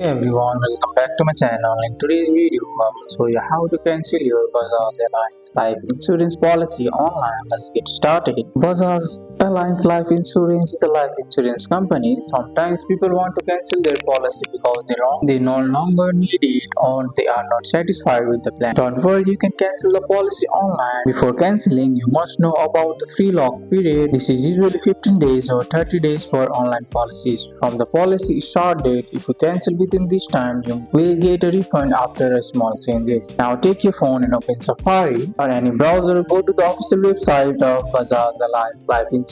Hey everyone, welcome back to my channel. In today's video, I will show you how to cancel your Bajaj Allianz life insurance policy online. Let's get started. Bajaj Allianz Life Insurance is a life insurance company. Sometimes people want to cancel their policy because they no longer need it or they are not satisfied with the plan. Don't worry, you can cancel the policy online. Before canceling, you must know about the free lock period. This is usually 15 days or 30 days for online policies. From the policy start date, if you cancel within this time, you will get a refund after a small changes. Now take your phone and open Safari or any browser. Go to the official website of Bajaj Allianz Life Insurance.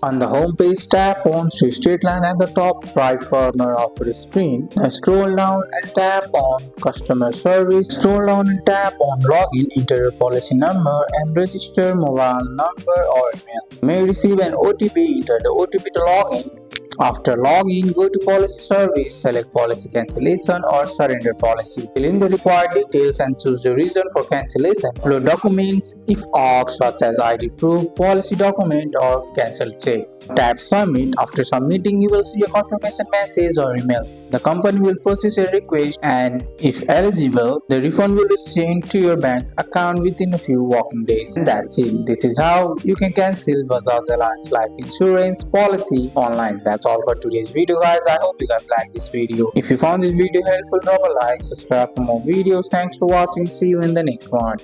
On the home page, tap on the straight line at the top right corner of the screen. Now scroll down and tap on Customer Service. Scroll down and tap on Login. Enter your policy number and register mobile number or email. You may receive an OTP. Enter the OTP to login. After login, go to Policy Service, select Policy Cancellation or Surrender Policy. Fill in the required details and choose the reason for cancellation. Upload documents if asked, such as ID proof, policy document or cancel check. Tap Submit. After submitting, you will see a confirmation message or email. The company will process a request and, if eligible, the refund will be sent to your bank account within a few working days. And that's it. This is how you can cancel Bajaj Allianz Life Insurance policy online. That's all for today's video, guys. I hope you guys like this video. If you found this video helpful, drop a like, subscribe for more videos. Thanks for watching. See you in the next one.